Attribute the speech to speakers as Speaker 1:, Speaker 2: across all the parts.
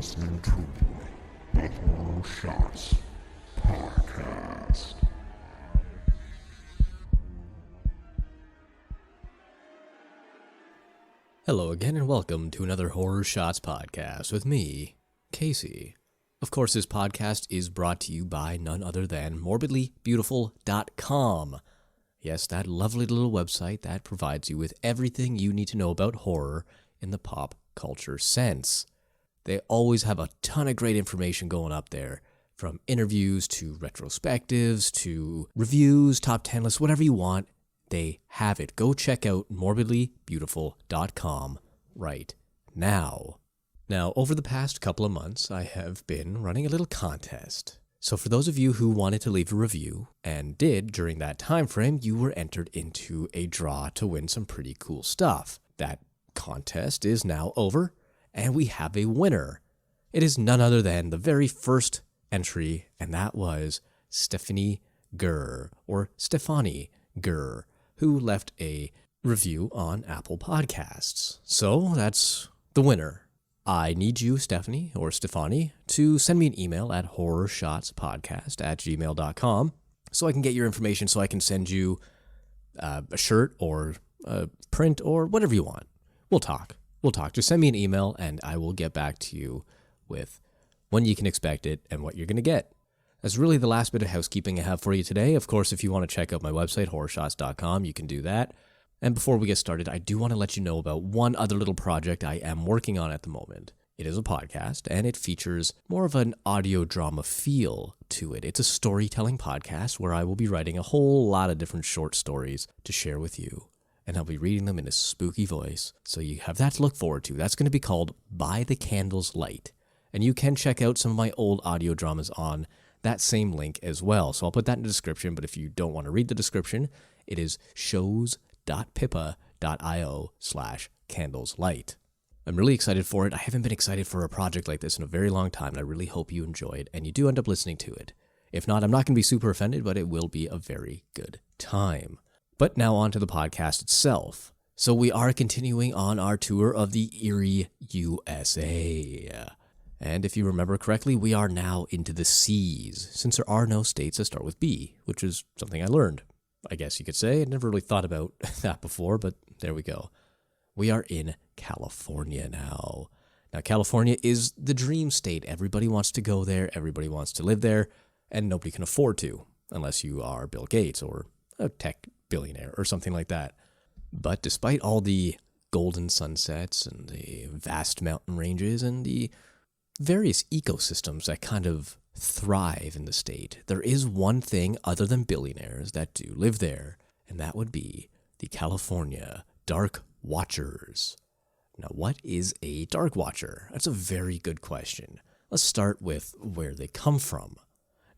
Speaker 1: listening to the Horror Shots Podcast.
Speaker 2: Hello again and welcome to another Horror Shots Podcast with me, Casey. Of course, this podcast is brought to you by none other than morbidlybeautiful.com. Yes, that lovely little website that provides you with everything you need to know about horror in the pop culture sense. They always have a ton of great information going up there, from interviews to retrospectives to reviews, top 10 lists, whatever you want, they have it. Go check out morbidlybeautiful.com right now. Now, over the past couple of months, I have been running a little contest. So for those of you who wanted to leave a review, and did during that time frame, you were entered into a draw to win some pretty cool stuff. That contest is now over, and we have a winner. It is none other than the very first entry, and that was Stefanie Gurr, who left a review on Apple Podcasts. So that's the winner. I need you, Stefanie, to send me an email at horrorshotspodcast@gmail.com so I can get your information, so I can send you a shirt or a print or whatever you want. We'll talk. Just send me an email and I will get back to you with when you can expect it and what you're going to get. That's really the last bit of housekeeping I have for you today. Of course, if you want to check out my website, horrorshots.com, you can do that. And before we get started, I do want to let you know about one other little project I am working on at the moment. It is a podcast, and it features more of an audio drama feel to it. It's a storytelling podcast where I will be writing a whole lot of different short stories to share with you. And I'll be reading them in a spooky voice, so you have that to look forward to. That's going to be called By the Candle's Light. And you can check out some of my old audio dramas on that same link as well. So I'll put that in the description, but if you don't want to read the description, it is shows.pippa.io/candleslight. I'm really excited for it. I haven't been excited for a project like this in a very long time, and I really hope you enjoy it, and you do end up listening to it. If not, I'm not going to be super offended, but it will be a very good time. But now on to the podcast itself. So we are continuing on our tour of the Erie, USA. And if you remember correctly, we are now into the C's, since there are no states that start with B, which is something I learned, I guess you could say. I never really thought about that before, but there we go. We are in California now. Now, California is the dream state. Everybody wants to go there, everybody wants to live there, and nobody can afford to, unless you are Bill Gates or a tech billionaire or something like that. But despite all the golden sunsets and the vast mountain ranges and the various ecosystems that kind of thrive in the state, there is one thing other than billionaires that do live there, and that would be the California Dark Watchers. Now, what is a Dark Watcher? That's a very good question. Let's start with where they come from.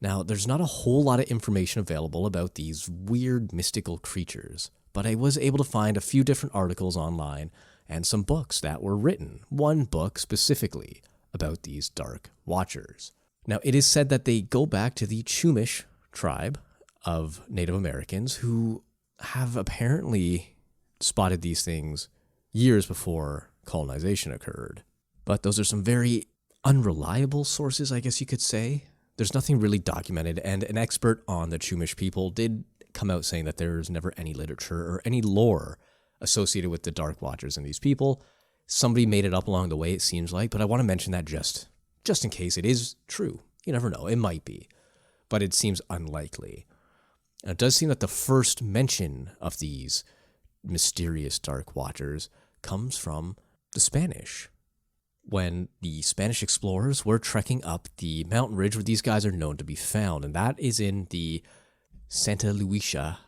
Speaker 2: Now, there's not a whole lot of information available about these weird mystical creatures, but I was able to find a few different articles online and some books that were written, one book specifically about these Dark Watchers. Now, it is said that they go back to the Chumash tribe of Native Americans who have apparently spotted these things years before colonization occurred. But those are some very unreliable sources, I guess you could say. There's nothing really documented, and an expert on the Chumash people did come out saying that there's never any literature or any lore associated with the Dark Watchers and these people. Somebody made it up along the way, it seems like, but I want to mention that just in case it is true. You never know, it might be, but it seems unlikely. And it does seem that the first mention of these mysterious Dark Watchers comes from the Spanish, when the Spanish explorers were trekking up the mountain ridge where these guys are known to be found, and that is in the Santa Lucia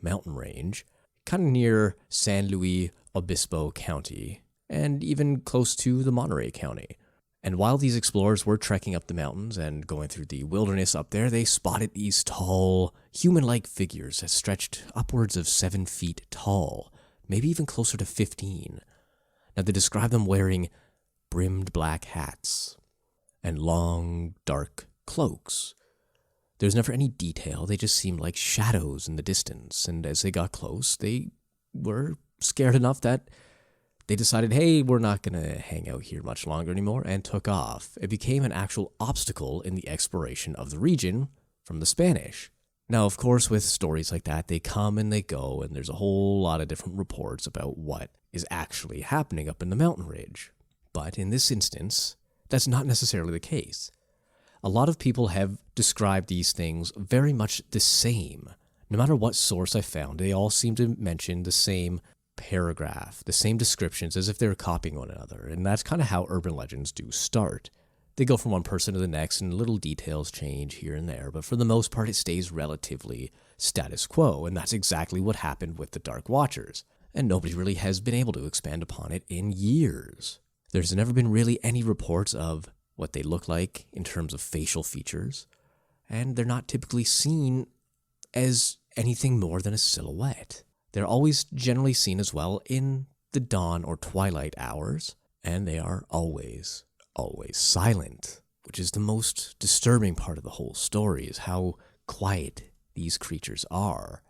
Speaker 2: mountain range, kind of near San Luis Obispo County, and even close to the Monterey County. And while these explorers were trekking up the mountains and going through the wilderness up there, they spotted these tall, human-like figures that stretched upwards of 7 feet tall, maybe even closer to 15. Now, they describe them wearing brimmed black hats and long, dark cloaks. There's never any detail. They just seemed like shadows in the distance, and as they got close, they were scared enough that they decided, hey, we're not going to hang out here much longer anymore, and took off. It became an actual obstacle in the exploration of the region from the Spanish. Now, of course, with stories like that, they come and they go, and there's a whole lot of different reports about what is actually happening up in the mountain ridge. But in this instance, that's not necessarily the case. A lot of people have described these things very much the same. No matter what source I found, they all seem to mention the same paragraph, the same descriptions, as if they were copying one another. And that's kind of how urban legends do start. They go from one person to the next, and little details change here and there, but for the most part, it stays relatively status quo, and that's exactly what happened with the Dark Watchers. And nobody really has been able to expand upon it in years. There's never been really any reports of what they look like in terms of facial features, and they're not typically seen as anything more than a silhouette. They're always generally seen as well in the dawn or twilight hours, and they are always silent, which is the most disturbing part of the whole story, is how quiet these creatures are.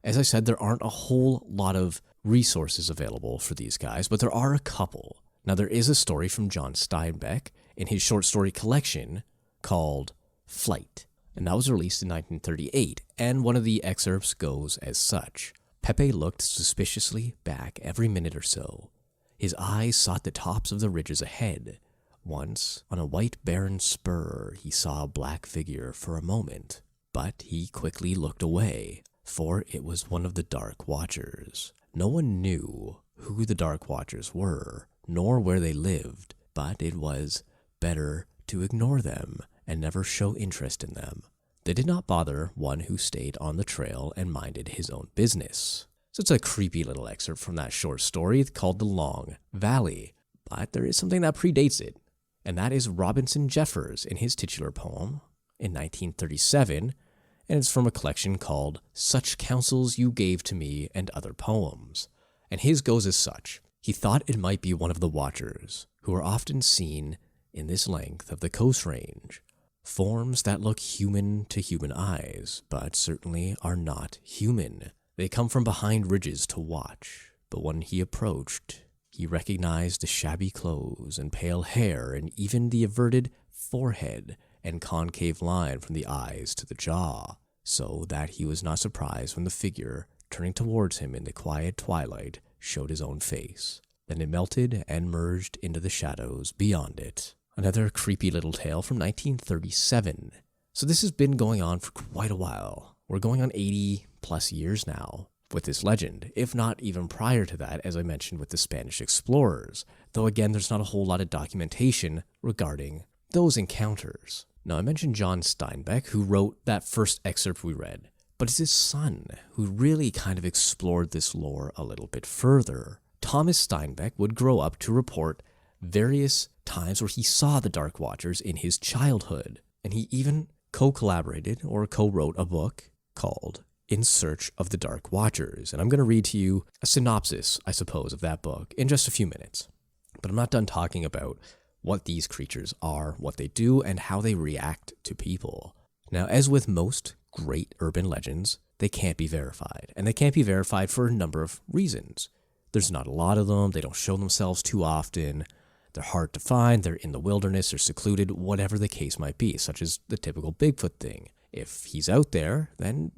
Speaker 2: As I said, there aren't a whole lot of resources available for these guys, but there are a couple. Now, there is a story from John Steinbeck in his short story collection called Flight, and that was released in 1938, and one of the excerpts goes as such. Pepe looked suspiciously back every minute or so. His eyes sought the tops of the ridges ahead. Once, on a white barren spur, he saw a black figure for a moment, but he quickly looked away, for it was one of the Dark Watchers. No one knew who the Dark Watchers were, nor where they lived, but it was better to ignore them and never show interest in them. They did not bother one who stayed on the trail and minded his own business. So it's a creepy little excerpt from that short story called The Long Valley, but there is something that predates it, and that is Robinson Jeffers in his titular poem in 1937, and it's from a collection called Such Counsels You Gave to Me and Other Poems. And his goes as such. He thought it might be one of the watchers, who are often seen in this length of the Coast Range, forms that look human to human eyes, but certainly are not human. They come from behind ridges to watch, but when he approached, he recognized the shabby clothes and pale hair and even the averted forehead and concave line from the eyes to the jaw, so that he was not surprised when the figure, turning towards him in the quiet twilight, showed his own face. Then it melted and merged into the shadows beyond it. Another creepy little tale from 1937. So this has been going on for quite a while. We're going on 80 plus years now with this legend, if not even prior to that, as I mentioned with the Spanish explorers, though again there's not a whole lot of documentation regarding those encounters. Now, I mentioned John Steinbeck, who wrote that first excerpt we read, but it's his son who really kind of explored this lore a little bit further. Thomas Steinbeck would grow up to report various times where he saw the Dark Watchers in his childhood, and he even co-collaborated or co-wrote a book called In Search of the Dark Watchers, and I'm going to read to you a synopsis, I suppose, of that book in just a few minutes. But I'm not done talking about what these creatures are, what they do, and how they react to people. Now, as with most great urban legends, they can't be verified, and they can't be verified for a number of reasons. There's not a lot of them, they don't show themselves too often, they're hard to find, they're in the wilderness, they're secluded, whatever the case might be, such as the typical Bigfoot thing. If he's out there, then,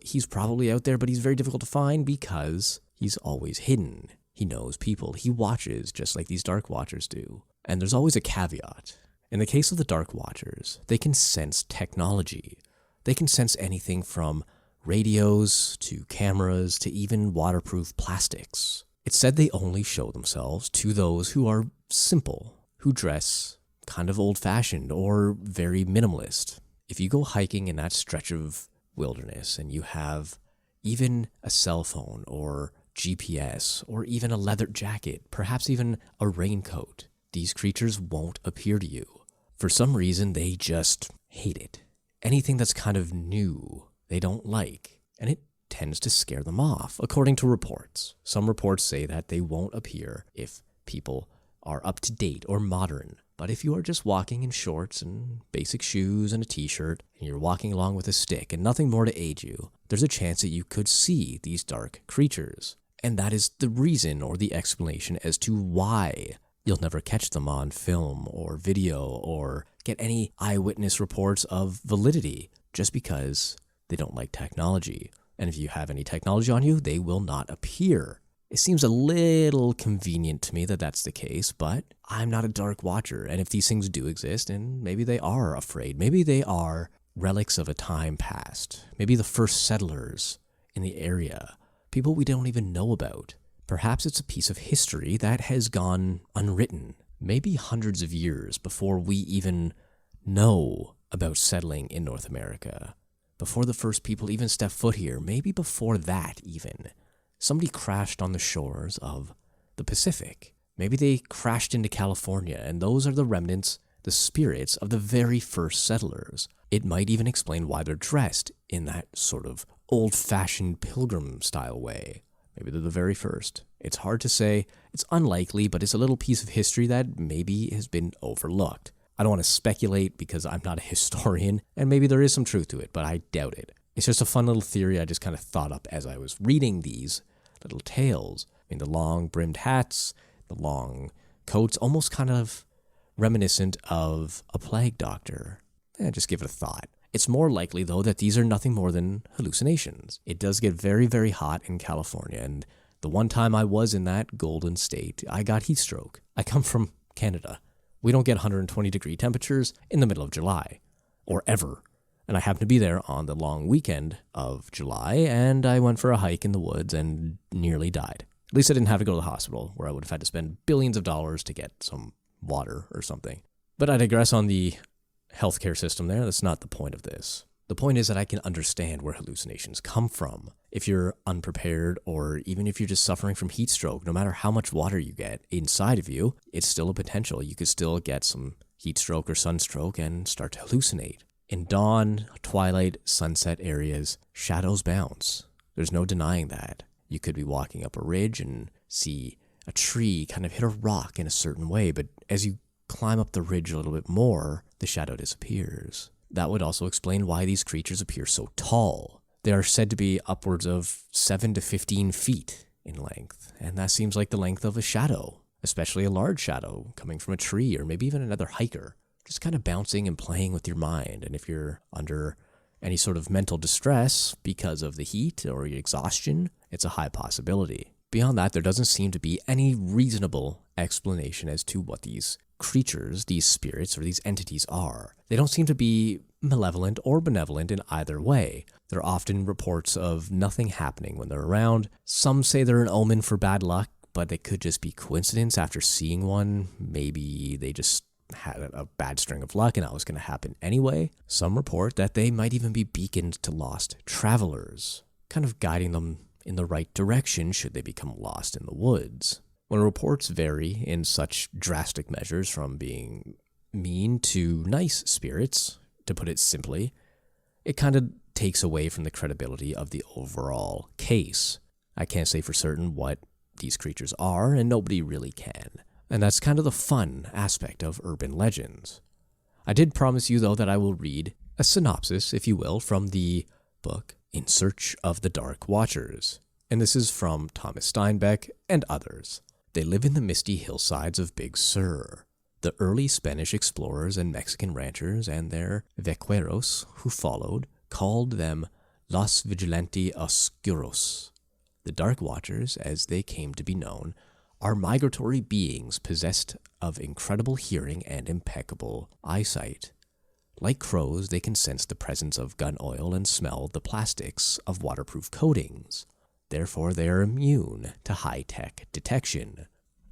Speaker 2: he's probably out there, but he's very difficult to find because he's always hidden. He knows people, he watches just like these Dark Watchers do. And there's always a caveat. In the case of the Dark Watchers, they can sense technology. They can sense anything from radios to cameras to even waterproof plastics. It's said they only show themselves to those who are simple, who dress kind of old-fashioned or very minimalist. If you go hiking in that stretch of wilderness and you have even a cell phone or GPS or even a leather jacket, perhaps even a raincoat, these creatures won't appear to you. For some reason, they just hate it. Anything that's kind of new, they don't like, and it tends to scare them off, according to reports. Some reports say that they won't appear if people are up to date or modern. But if you are just walking in shorts and basic shoes and a t-shirt, and you're walking along with a stick and nothing more to aid you, there's a chance that you could see these dark creatures. And that is the reason or the explanation as to why you'll never catch them on film or video or get any eyewitness reports of validity, just because they don't like technology. And if you have any technology on you, they will not appear. It seems a little convenient to me that that's the case, but I'm not a dark watcher. And if these things do exist, and maybe they are afraid, maybe they are relics of a time past, maybe the first settlers in the area, people we don't even know about. Perhaps it's a piece of history that has gone unwritten, maybe hundreds of years before we even know about settling in North America, before the first people even stepped foot here, maybe before that even. Somebody crashed on the shores of the Pacific. Maybe they crashed into California, and those are the remnants, the spirits of the very first settlers. It might even explain why they're dressed in that sort of old-fashioned pilgrim-style way. Maybe they're the very first. It's hard to say. It's unlikely, but it's a little piece of history that maybe has been overlooked. I don't want to speculate because I'm not a historian, and maybe there is some truth to it, but I doubt it. It's just a fun little theory I just kind of thought up as I was reading these little tales. I mean, the long brimmed hats, the long coats, almost kind of reminiscent of a plague doctor. Just give it a thought. It's more likely, though, that these are nothing more than hallucinations. It does get very, very hot in California, and the one time I was in that golden state, I got heat stroke. I come from Canada. We don't get 120-degree temperatures in the middle of July, or ever. And I happened to be there on the long weekend of July, and I went for a hike in the woods and nearly died. At least I didn't have to go to the hospital, where I would have had to spend billions of dollars to get some water or something. But I digress on the healthcare system there. That's not the point of this. The point is that I can understand where hallucinations come from. If you're unprepared, or even if you're just suffering from heat stroke, no matter how much water you get inside of you, it's still a potential. You could still get some heat stroke or sunstroke and start to hallucinate. In dawn, twilight, sunset areas, shadows bounce. There's no denying that. You could be walking up a ridge and see a tree kind of hit a rock in a certain way, but as you climb up the ridge a little bit more, the shadow disappears. That would also explain why these creatures appear so tall. They are said to be upwards of 7 to 15 feet in length, and that seems like the length of a shadow, especially a large shadow coming from a tree or maybe even another hiker, just kind of bouncing and playing with your mind. And if you're under any sort of mental distress because of the heat or exhaustion, it's a high possibility. Beyond that, there doesn't seem to be any reasonable explanation as to what these creatures, these spirits, or these entities are. They don't seem to be malevolent or benevolent in either way. There are often reports of nothing happening when they're around. Some say they're an omen for bad luck, but it could just be coincidence after seeing one. Maybe they just had a bad string of luck and that was going to happen anyway. Some report that they might even be beacons to lost travelers, kind of guiding them in the right direction should they become lost in the woods. When reports vary in such drastic measures from being mean to nice spirits, to put it simply, it kind of takes away from the credibility of the overall case. I can't say for certain what these creatures are, and nobody really can. And that's kind of the fun aspect of urban legends. I did promise you, though, that I will read a synopsis, if you will, from the book In Search of the Dark Watchers. And this is from Thomas Steinbeck and others. They live in the misty hillsides of Big Sur. The early Spanish explorers and Mexican ranchers and their vaqueros who followed called them Los Vigilantes Oscuros. The Dark Watchers, as they came to be known, are migratory beings possessed of incredible hearing and impeccable eyesight. Like crows, they can sense the presence of gun oil and smell the plastics of waterproof coatings. Therefore, they are immune to high-tech detection,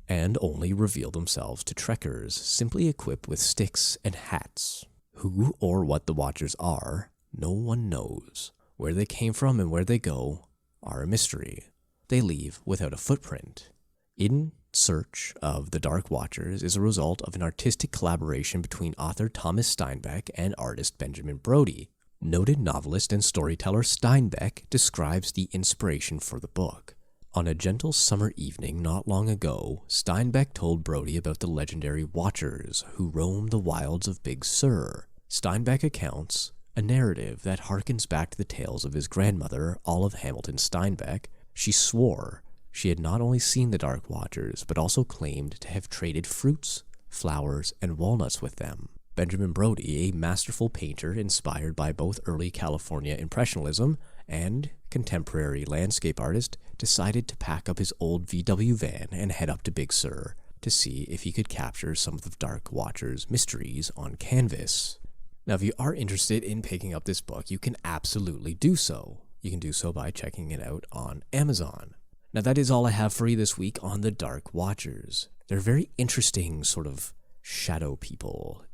Speaker 2: and only reveal themselves to trekkers simply equipped with sticks and hats. Who or what the Watchers are, no one knows. Where they came from and where they go are a mystery. They leave without a footprint. In Search of the Dark Watchers is a result of an artistic collaboration between author Thomas Steinbeck and artist Benjamin Brody. Noted novelist and storyteller Steinbeck describes the inspiration for the book. On a gentle summer evening not long ago, Steinbeck told Brody about the legendary Watchers who roam the wilds of Big Sur. Steinbeck accounts a narrative that harkens back to the tales of his grandmother, Olive Hamilton Steinbeck. She swore she had not only seen the Dark Watchers, but also claimed to have traded fruits, flowers, and walnuts with them. Benjamin Brodie, a masterful painter inspired by both early California Impressionism and contemporary landscape artist, decided to pack up his old VW van and head up to Big Sur to see if he could capture some of the Dark Watchers' mysteries on canvas. Now, if you are interested in picking up this book, you can absolutely do so. You can do so by checking it out on Amazon. Now, that is all I have for you this week on the Dark Watchers. They're very interesting sort of shadow people.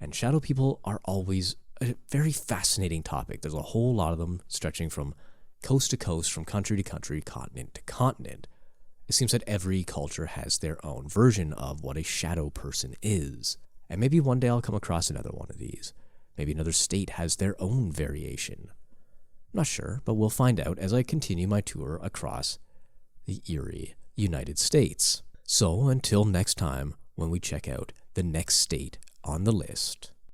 Speaker 2: And shadow people are always a very fascinating topic. There's a whole lot of them stretching from coast to coast, from country to country, continent to continent. It seems that every culture has their own version of what a shadow person is. And maybe one day I'll come across another one of these. Maybe another state has their own variation. I'm not sure, but we'll find out as I continue my tour across the eerie United States. So until next time, when we check out the next state on the list.